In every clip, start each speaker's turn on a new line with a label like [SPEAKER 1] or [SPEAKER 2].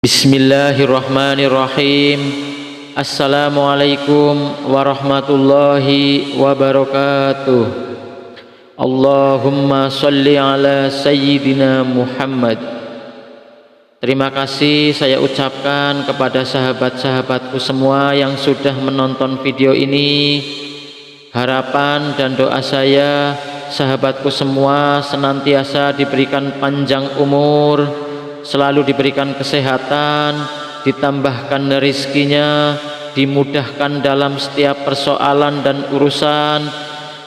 [SPEAKER 1] Bismillahirrahmanirrahim. Assalamualaikum warahmatullahi wabarakatuh. Allahumma sholli ala sayyidina Muhammad. Terima kasih saya ucapkan kepada sahabat-sahabatku semua yang sudah menonton video ini. Harapan dan doa saya, sahabatku semua senantiasa diberikan panjang umur, selalu diberikan kesehatan, ditambahkan rezekinya, dimudahkan dalam setiap persoalan dan urusan,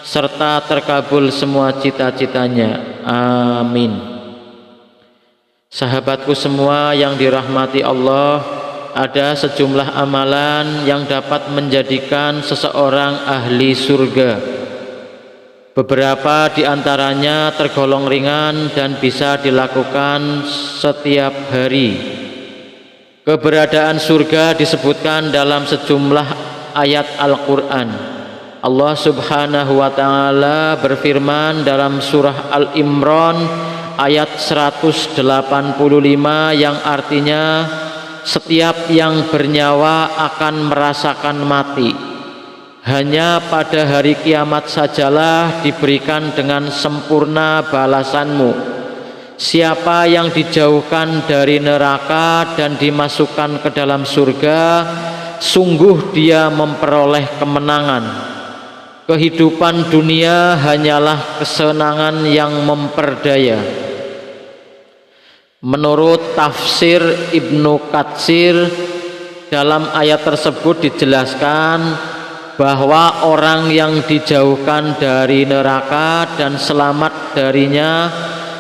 [SPEAKER 1] serta terkabul semua cita-citanya. Amin. Sahabatku semua yang dirahmati Allah, ada sejumlah amalan yang dapat menjadikan seseorang ahli surga. Beberapa di antaranya tergolong ringan dan bisa dilakukan setiap hari. Keberadaan surga disebutkan dalam sejumlah ayat Al-Quran. Allah Subhanahu wa Ta'ala berfirman dalam surah Al-Imran ayat 185 yang artinya setiap yang bernyawa akan merasakan mati. Hanya pada hari kiamat sajalah diberikan dengan sempurna balasanmu. Siapa yang dijauhkan dari neraka dan dimasukkan ke dalam surga, sungguh dia memperoleh kemenangan. Kehidupan dunia hanyalah kesenangan yang memperdaya. Menurut tafsir Ibnu Katsir, dalam ayat tersebut dijelaskan bahwa orang yang dijauhkan dari neraka dan selamat darinya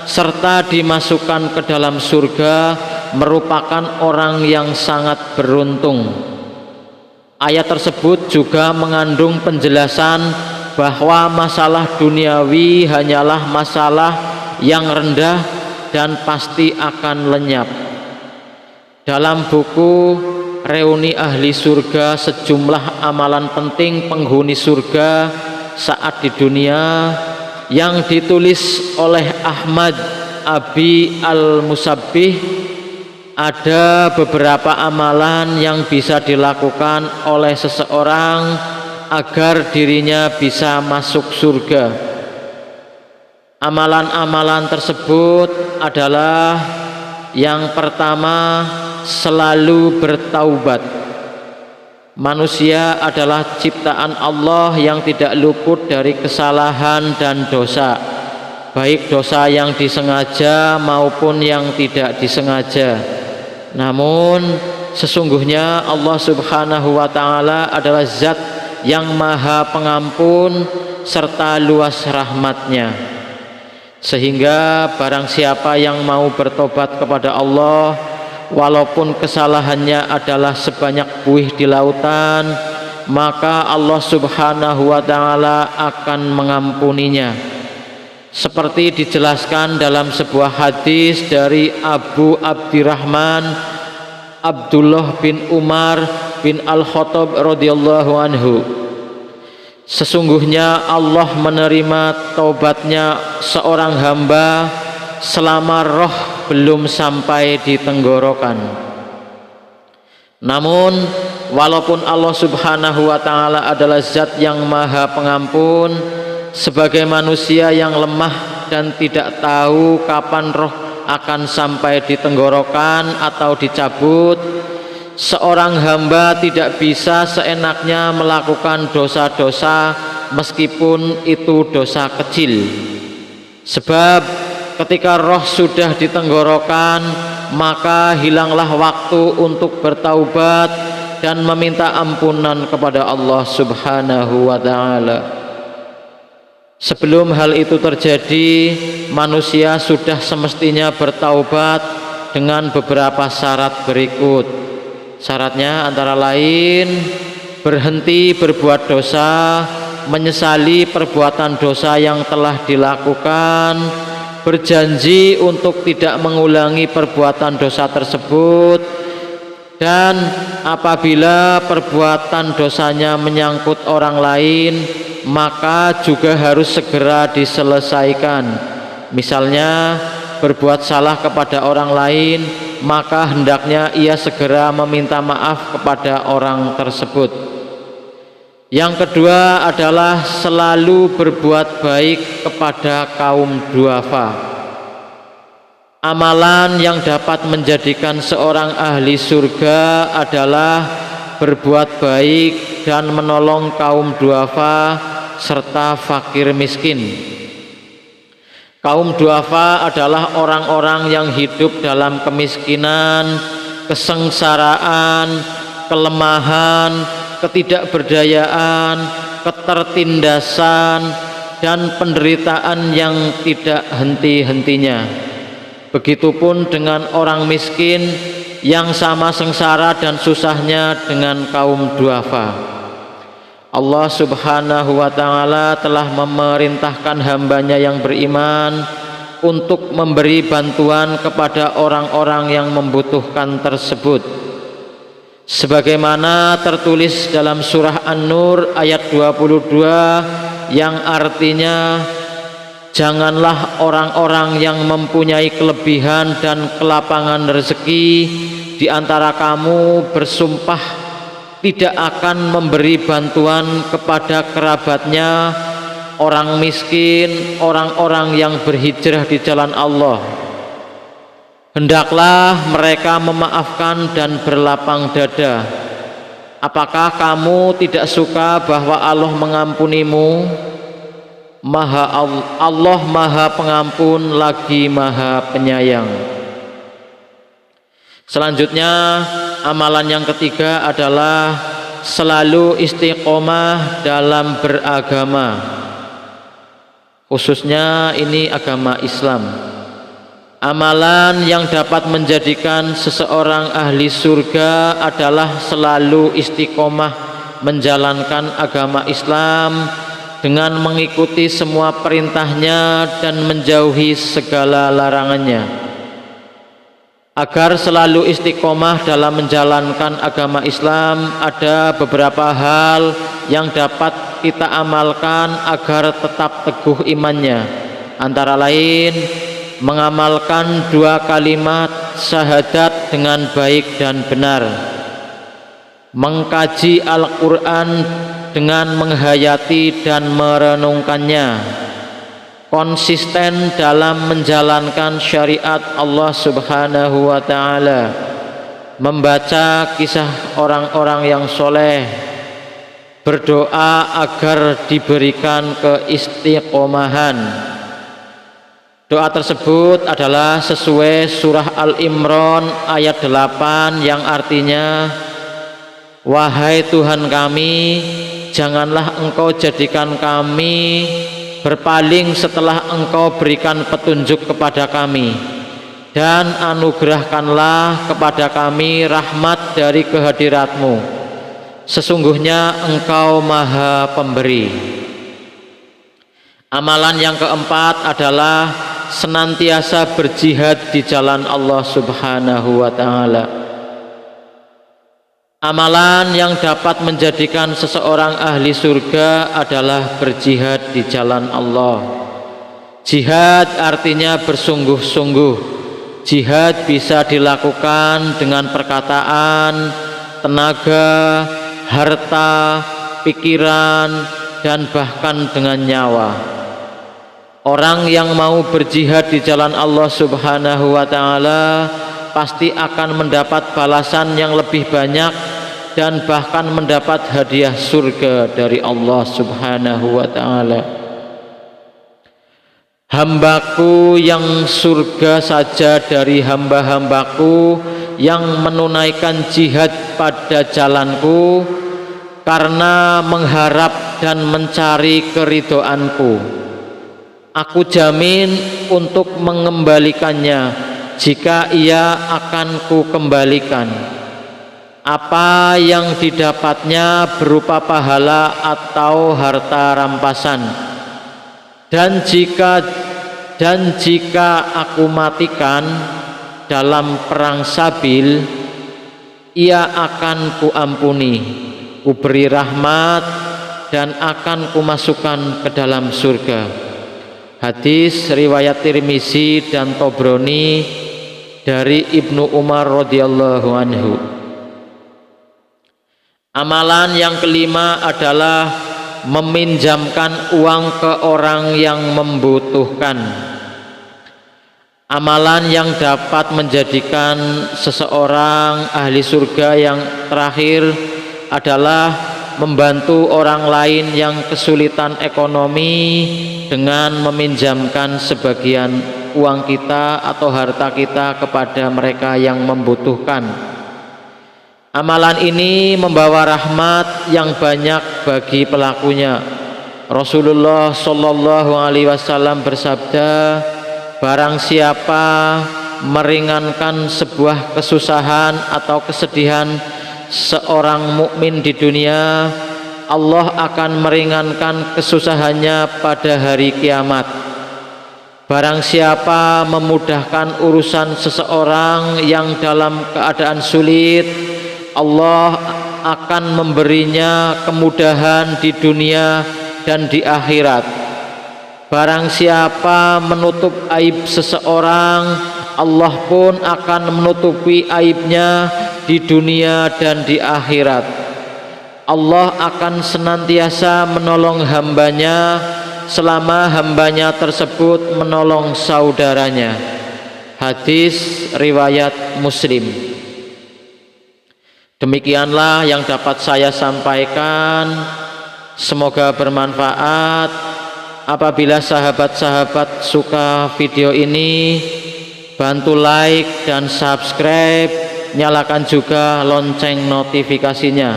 [SPEAKER 1] serta dimasukkan ke dalam surga merupakan orang yang sangat beruntung. Ayat tersebut juga mengandung penjelasan bahwa masalah duniawi hanyalah masalah yang rendah dan pasti akan lenyap. Dalam buku Reuni Ahli Surga, sejumlah amalan penting penghuni surga saat di dunia yang ditulis oleh Ahmad Abi Al-Musabbih, ada beberapa amalan yang bisa dilakukan oleh seseorang agar dirinya bisa masuk surga. Amalan-amalan tersebut adalah yang pertama, selalu bertaubat. Manusia adalah ciptaan Allah yang tidak luput dari kesalahan dan dosa, baik dosa yang disengaja maupun yang tidak disengaja. Namun sesungguhnya Allah Subhanahu wa Ta'ala adalah zat yang maha pengampun serta luas rahmatnya. Sehingga barang siapa yang mau bertobat kepada Allah, walaupun kesalahannya adalah sebanyak buih di lautan, maka Allah Subhanahu wa Ta'ala akan mengampuninya. Seperti dijelaskan dalam sebuah hadis dari Abu Abdirrahman Abdullah bin Umar bin Al-Khattab radhiyallahu anhu, sesungguhnya Allah menerima taubatnya seorang hamba selama roh belum sampai di tenggorokan. Namun walaupun Allah Subhanahu wa Ta'ala adalah zat yang maha pengampun, sebagai manusia yang lemah dan tidak tahu kapan roh akan sampai di tenggorokan atau dicabut, seorang hamba tidak bisa seenaknya melakukan dosa-dosa meskipun itu dosa kecil. Sebab ketika roh sudah di tenggorokan, maka hilanglah waktu untuk bertaubat dan meminta ampunan kepada Allah Subhanahu wa Ta'ala. Sebelum hal itu terjadi, manusia sudah semestinya bertaubat dengan beberapa syarat berikut. Syaratnya antara lain berhenti berbuat dosa, menyesali perbuatan dosa yang telah dilakukan, berjanji untuk tidak mengulangi perbuatan dosa tersebut, dan apabila perbuatan dosanya menyangkut orang lain, maka juga harus segera diselesaikan. Misalnya berbuat salah kepada orang lain, maka hendaknya ia segera meminta maaf kepada orang tersebut. Yang kedua adalah selalu berbuat baik kepada kaum duafa. Amalan yang dapat menjadikan seorang ahli surga adalah berbuat baik dan menolong kaum duafa serta fakir miskin. Kaum duafa adalah orang-orang yang hidup dalam kemiskinan, kesengsaraan, kelemahan, ketidakberdayaan, ketertindasan, dan penderitaan yang tidak henti-hentinya. Begitupun dengan orang miskin yang sama sengsara dan susahnya dengan kaum duafa. Allah Subhanahu wa ta'ala telah memerintahkan hambanya yang beriman untuk memberi bantuan kepada orang-orang yang membutuhkan tersebut, sebagaimana tertulis dalam surah An-Nur ayat 22 yang artinya, janganlah orang-orang yang mempunyai kelebihan dan kelapangan rezeki di antara kamu bersumpah tidak akan memberi bantuan kepada kerabatnya, orang miskin, orang-orang yang berhijrah di jalan Allah. Hendaklah mereka memaafkan dan berlapang dada. Apakah kamu tidak suka bahwa Allah mengampunimu? Allah Maha Pengampun lagi Maha Penyayang. Selanjutnya, amalan yang ketiga adalah selalu istiqomah dalam beragama, khususnya ini agama Islam. Amalan yang dapat menjadikan seseorang ahli surga adalah selalu istiqomah menjalankan agama Islam dengan mengikuti semua perintahnya dan menjauhi segala larangannya. Agar selalu istiqomah dalam menjalankan agama Islam, ada beberapa hal yang dapat kita amalkan agar tetap teguh imannya. Antara lain, mengamalkan 2 kalimat syahadat dengan baik dan benar, mengkaji Al-Quran dengan menghayati dan merenungkannya, konsisten dalam menjalankan syariat Allah Subhanahu wa ta'ala, membaca kisah orang-orang yang soleh, berdoa agar diberikan keistiqomahan. Doa tersebut adalah sesuai surah Al-Imran ayat 8 yang artinya, wahai Tuhan kami, janganlah Engkau jadikan kami berpaling setelah Engkau berikan petunjuk kepada kami, dan anugerahkanlah kepada kami rahmat dari kehadirat-Mu. Sesungguhnya Engkau Maha Pemberi. Amalan yang keempat adalah senantiasa berjihad di jalan Allah Subhanahu wa ta'ala. Amalan yang dapat menjadikan seseorang ahli surga adalah berjihad di jalan Allah. Jihad artinya bersungguh-sungguh. Jihad bisa dilakukan dengan perkataan, tenaga, harta, pikiran, dan bahkan dengan nyawa. Orang yang mau berjihad di jalan Allah Subhanahu wa ta'ala pasti akan mendapat balasan yang lebih banyak dan bahkan mendapat hadiah surga dari Allah Subhanahu wa ta'ala. Hambaku yang surga saja dari hamba-hambaku yang menunaikan jihad pada jalanku karena mengharap dan mencari keridhoanku. Aku jamin untuk mengembalikannya jika ia akan ku kembalikan apa yang didapatnya berupa pahala atau harta rampasan, dan jika aku matikan dalam perang sabil, ia akan ku ampuni, ku beri rahmat, dan akan ku masukkan ke dalam surga. Hadis riwayat Tirmizi dan Tobroni dari Ibnu Umar radhiyallahu anhu. Amalan yang kelima adalah meminjamkan uang ke orang yang membutuhkan. Amalan yang dapat menjadikan seseorang ahli surga yang terakhir adalah membantu orang lain yang kesulitan ekonomi dengan meminjamkan sebagian uang kita atau harta kita kepada mereka yang membutuhkan. Amalan ini membawa rahmat yang banyak bagi pelakunya. Rasulullah Shallallahu Alaihi Wasallam bersabda, barang siapa meringankan sebuah kesusahan atau kesedihan seorang mukmin di dunia, Allah akan meringankan kesusahannya pada hari kiamat. Barang siapa memudahkan urusan seseorang yang dalam keadaan sulit, Allah akan memberinya kemudahan di dunia dan di akhirat. Barang siapa menutup aib seseorang, Allah pun akan menutupi aibnya di dunia dan di akhirat. Allah akan senantiasa menolong hambanya selama hambanya tersebut menolong saudaranya. Hadis riwayat Muslim. Demikianlah yang dapat saya sampaikan, semoga bermanfaat. Apabila sahabat-sahabat suka video ini, bantu like dan subscribe, nyalakan juga lonceng notifikasinya.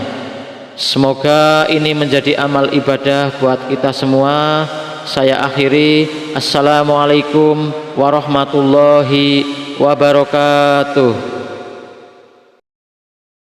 [SPEAKER 1] Semoga ini menjadi amal ibadah buat kita semua. Saya akhiri, assalamualaikum warahmatullahi wabarakatuh.